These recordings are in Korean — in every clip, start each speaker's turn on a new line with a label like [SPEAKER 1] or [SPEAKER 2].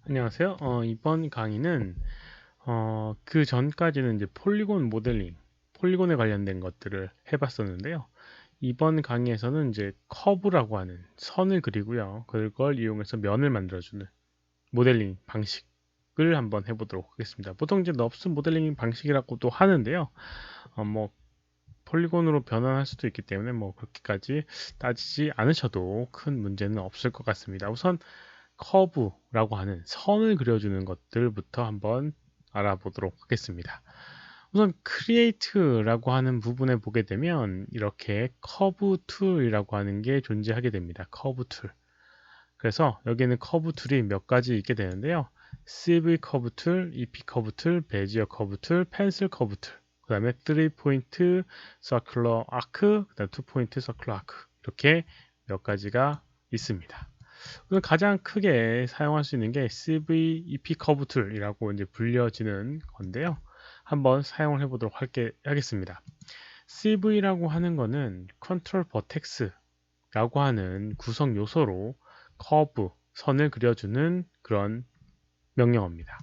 [SPEAKER 1] 안녕하세요. 이번 강의는 그 전까지는 이제 폴리곤 모델링, 폴리곤에 관련된 것들을 해봤었는데요. 이번 강의에서는 이제 커브라고 하는 선을 그리고요. 그걸 이용해서 면을 만들어주는 모델링 방식을 한번 해보도록 하겠습니다. 보통 이제 넙스 모델링 방식이라고도 하는데요. 뭐 폴리곤으로 변환할 수도 있기 때문에 뭐 그렇게까지 따지지 않으셔도 큰 문제는 없을 것 같습니다. 우선 커브라고 하는 선을 그려주는 것들부터 한번 알아보도록 하겠습니다. 우선 create라고 하는 부분에 보게 되면 이렇게 커브 툴이라고 하는 게 존재하게 됩니다. 커브 툴. 그래서 여기는 커브 툴이 몇 가지 있게 되는데요. CV 커브 툴, EP 커브 툴, 베지어 커브 툴, 펜슬 커브 툴, 그 다음에 3포인트 서큘러 아크, 그 다음 2포인트 서큘러 아크 이렇게 몇 가지가 있습니다. 가장 크게 사용할 수 있는 게 CVEP 커브 툴이라고 이제 불려지는 건데요. 한번 사용을 해보도록 하겠습니다. CV라고 하는 거는 컨트롤 버텍스라고 하는 구성 요소로 커브, 선을 그려주는 그런 명령어입니다.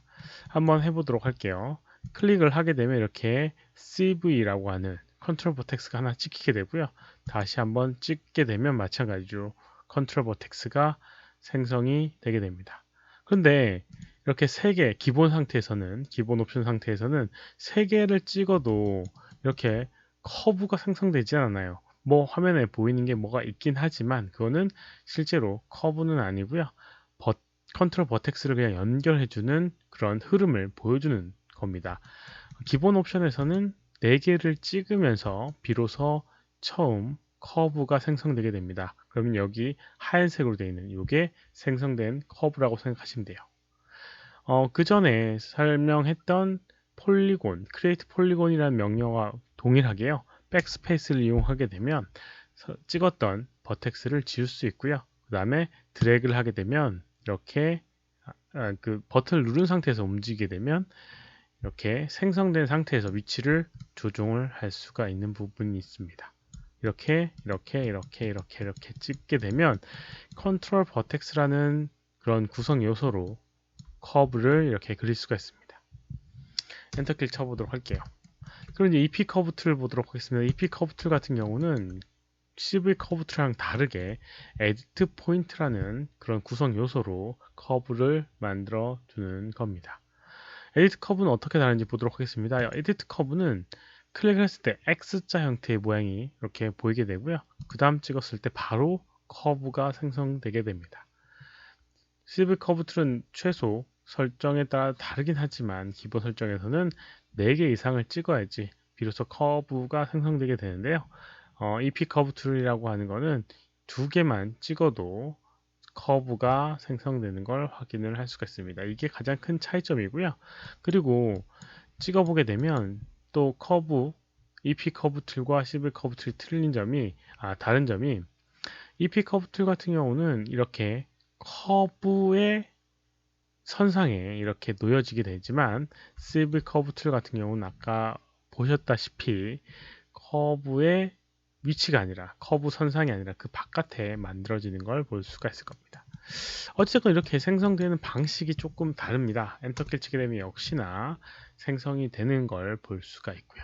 [SPEAKER 1] 한번 해보도록 할게요. 클릭을 하게 되면 이렇게 CV라고 하는 컨트롤 버텍스가 하나 찍히게 되고요. 다시 한번 찍게 되면 마찬가지로 컨트롤 버텍스가 생성이 되게 됩니다. 그런데 이렇게 3개 기본 상태에서는 기본 옵션 상태에서는 3개를 찍어도 이렇게 커브가 생성되지 않아요. 뭐 화면에 보이는 게 뭐가 있긴 하지만 그거는 실제로 커브는 아니고요. 컨트롤 버텍스를 그냥 연결해주는 그런 흐름을 보여주는 겁니다. 기본 옵션에서는 4개를 찍으면서 비로소 처음 커브가 생성되게 됩니다. 그러면 여기 하얀색으로 되어 있는 이게 생성된 커브라고 생각하시면 돼요. 그 전에 설명했던 폴리곤, create 폴리곤이라는 명령어와 동일하게요. 백스페이스를 이용하게 되면 찍었던 버텍스를 지울 수 있고요. 그 다음에 드래그를 하게 되면 이렇게 그 버튼을 누른 상태에서 움직이게 되면 이렇게 생성된 상태에서 위치를 조종을 할 수가 있는 부분이 있습니다. 이렇게 찍게 되면 컨트롤 버텍스라는 그런 구성 요소로 커브를 이렇게 그릴 수가 있습니다. 엔터키를 쳐보도록 할게요. 그럼 이제 EP 커브 툴을 보도록 하겠습니다. EP 커브 툴 같은 경우는 CV 커브 툴이랑 다르게 에디트 포인트라는 그런 구성 요소로 커브를 만들어 주는 겁니다. 에디트 커브는 어떻게 다른지 보도록 하겠습니다. 에디트 커브는 클릭을 했을 때 X자 형태의 모양이 이렇게 보이게 되고요. 그 다음 찍었을 때 바로 커브가 생성되게 됩니다. CV 커브 툴은 최소 설정에 따라 다르긴 하지만 기본 설정에서는 4개 이상을 찍어야지 비로소 커브가 생성되게 되는데요. EP 커브 툴이라고 하는 거는 2개만 찍어도 커브가 생성되는 걸 확인을 할 수가 있습니다. 이게 가장 큰 차이점이고요. 그리고 찍어보게 되면 또 커브, EP 커브 툴과 CV 커브 툴이 다른 점이 EP 커브 툴 같은 경우는 이렇게 커브의 선상에 이렇게 놓여지게 되지만 CV 커브 툴 같은 경우는 아까 보셨다시피 커브의 위치가 아니라 커브 선상이 아니라 그 바깥에 만들어지는 걸 볼 수가 있을 겁니다. 어쨌든 이렇게 생성되는 방식이 조금 다릅니다. 엔터키를 치게 되면 역시나 생성이 되는 걸 볼 수가 있고요.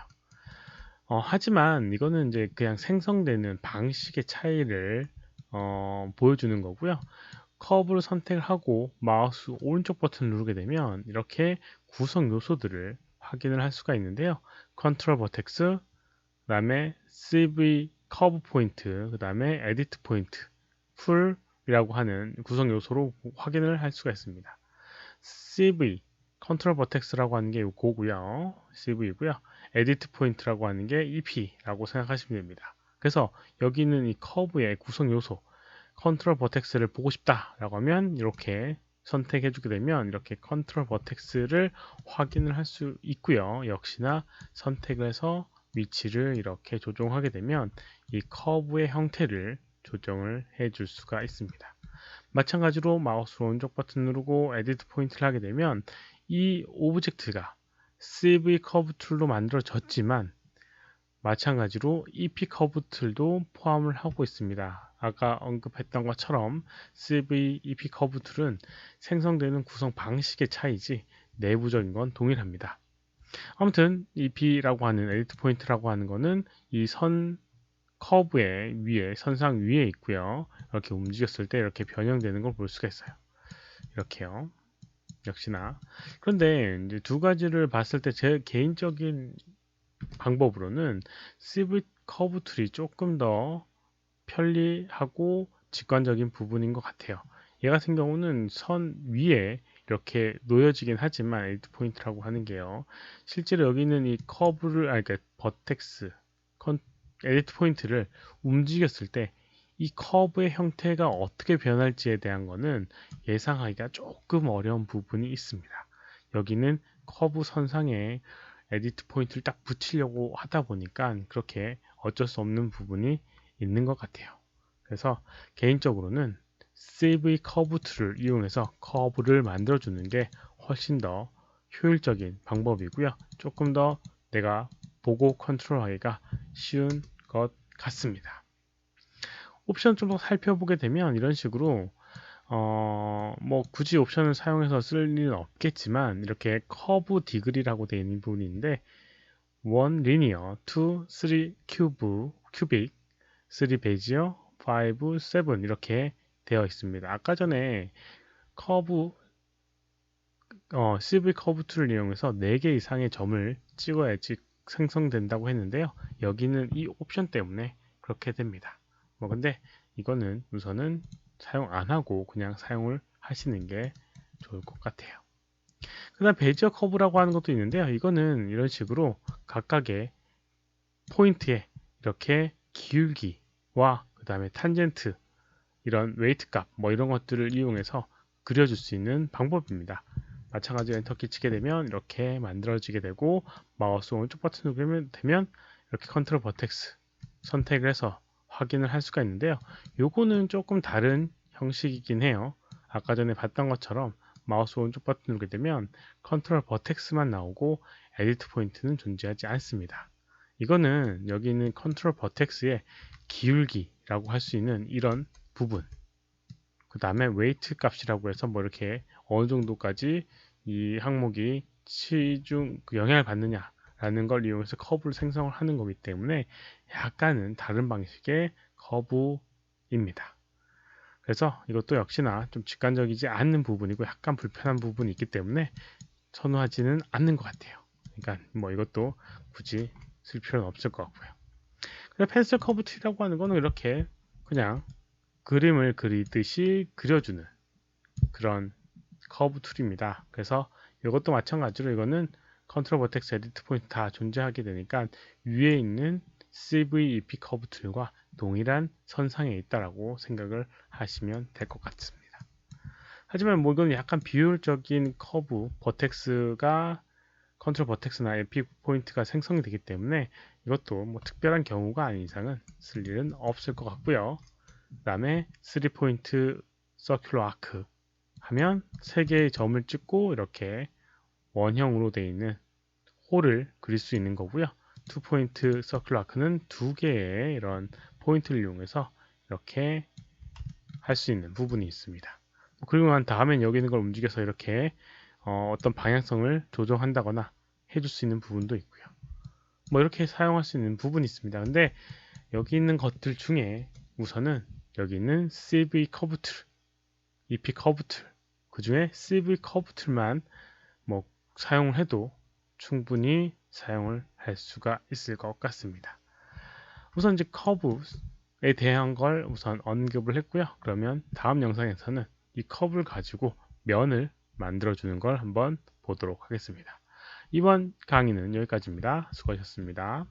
[SPEAKER 1] 하지만 이거는 이제 그냥 생성되는 방식의 차이를 보여주는 거고요. 커브를 선택을 하고 마우스 오른쪽 버튼을 누르게 되면 이렇게 구성 요소들을 확인을 할 수가 있는데요. 컨트롤 버텍스, 그 다음에 CV 커브 포인트, 그 다음에 에디트 포인트, 풀이라고 하는 구성 요소로 확인을 할 수가 있습니다. CV 컨트롤 버텍스라고 하는 게 요거고요. CV이고요. 에디트 포인트라고 하는 게 EP라고 생각하시면 됩니다. 그래서 여기 있는 이 커브의 구성 요소 컨트롤 버텍스를 보고 싶다라고 하면 이렇게 선택해 주게 되면 이렇게 컨트롤 버텍스를 확인을 할 수 있고요. 역시나 선택을 해서 위치를 이렇게 조정하게 되면 이 커브의 형태를 조정을 해 줄 수가 있습니다. 마찬가지로 마우스 오른쪽 버튼 누르고 에디트 포인트를 하게 되면 이 오브젝트가 CV 커브 툴로 만들어졌지만 마찬가지로 EP 커브 툴도 포함을 하고 있습니다. 아까 언급했던 것처럼 CV EP 커브 툴은 생성되는 구성 방식의 차이지 내부적인 건 동일합니다. 아무튼 EP라고 하는 에디트 포인트라고 하는 거는 이 선 커브의 위에 선상 위에 있고요. 이렇게 움직였을 때 이렇게 변형되는 걸 볼 수가 있어요. 이렇게요. 역시나. 그런데 이제 두 가지를 봤을 때 제 개인적인 방법으로는 CV 커브 툴이 조금 더 편리하고 직관적인 부분인 것 같아요. 얘 같은 경우는 선 위에 이렇게 놓여지긴 하지만 에디트 포인트라고 하는 게요. 실제로 여기 있는 이 커브를, 그러니까 버텍스, 에디트 포인트를 움직였을 때 이 커브의 형태가 어떻게 변할지에 대한 거는 예상하기가 조금 어려운 부분이 있습니다. 여기는 커브 선상에 에디트 포인트를 딱 붙이려고 하다 보니까 그렇게 어쩔 수 없는 부분이 있는 것 같아요. 그래서 개인적으로는 CV 커브 툴을 이용해서 커브를 만들어주는 게 훨씬 더 효율적인 방법이고요. 조금 더 내가 보고 컨트롤하기가 쉬운 것 같습니다. 옵션 좀 더 살펴보게 되면 이런 식으로 뭐 굳이 옵션을 사용해서 쓸 일은 없겠지만 이렇게 커브 디그리라고 되어 있는 부분이 있는데 1 리니어, 2, 3 큐빅, 3 베지어, 5, 7 이렇게 되어 있습니다. 아까 전에 커브 CV 커브 툴을 이용해서 4개 이상의 점을 찍어야지 생성된다고 했는데요. 여기는 이 옵션 때문에 그렇게 됩니다. 뭐 근데 이거는 우선은 사용 안 하고 그냥 사용을 하시는 게 좋을 것 같아요. 그 다음 베지어 커브라고 하는 것도 있는데요. 이거는 이런 식으로 각각의 포인트에 이렇게 기울기와 그 다음에 탄젠트 이런 웨이트 값 뭐 이런 것들을 이용해서 그려줄 수 있는 방법입니다. 마찬가지로 엔터키 치게 되면 이렇게 만들어지게 되고 마우스 오른쪽 버튼 누르면 되면 이렇게 컨트롤 버텍스 선택을 해서 확인을 할 수가 있는데요. 요거는 조금 다른 형식이긴 해요. 아까 전에 봤던 것처럼 마우스 오른쪽 버튼 누르게 되면 컨트롤 버텍스만 나오고 에디트 포인트는 존재하지 않습니다. 이거는 여기 있는 컨트롤 버텍스의 기울기라고 할 수 있는 이런 부분 그 다음에 웨이트 값이라고 해서 뭐 이렇게 어느 정도까지 이 항목이 치중 영향을 받느냐 라는 걸 이용해서 커브를 생성을 하는 거기 때문에 약간은 다른 방식의 커브입니다. 그래서 이것도 역시나 좀 직관적이지 않는 부분이고 약간 불편한 부분이 있기 때문에 선호하지는 않는 것 같아요. 그러니까 뭐 이것도 굳이 쓸 필요는 없을 것 같고요. 그래서 펜슬 커브 툴이라고 하는 거는 이렇게 그냥 그림을 그리듯이 그려주는 그런 커브 툴입니다. 그래서 이것도 마찬가지로 이거는 컨트롤 버텍스 에디트 포인트 다 존재하게 되니까 위에 있는 CVEP 커브 툴과 동일한 선상에 있다라고 생각을 하시면 될 것 같습니다. 하지만 뭐 이건 약간 비효율적인 커브 버텍스가 컨트롤 버텍스나 EP 포인트가 생성이 되기 때문에 이것도 뭐 특별한 경우가 아닌 이상은 쓸 일은 없을 것 같고요. 그 다음에 3포인트 서큘러 아크 하면 3개의 점을 찍고 이렇게 원형으로 되어 있는 홀을 그릴 수 있는 거고요. 2포인트 서큘러 아크는 2개의 이런 포인트를 이용해서 이렇게 할 수 있는 부분이 있습니다. 그리고 난 다음엔 여기 있는 걸 움직여서 이렇게 어떤 방향성을 조정한다거나 해줄 수 있는 부분도 있고요. 뭐 이렇게 사용할 수 있는 부분이 있습니다. 근데 여기 있는 것들 중에 우선은 여기 있는 CV 커브 툴, EP 커브 툴, 그 중에 CV 커브 툴만 뭐 사용을 해도 충분히 사용을 할 수가 있을 것 같습니다. 우선 이제 커브에 대한 걸 우선 언급을 했고요. 그러면 다음 영상에서는 이 커브를 가지고 면을 만들어주는 걸 한번 보도록 하겠습니다. 이번 강의는 여기까지입니다. 수고하셨습니다.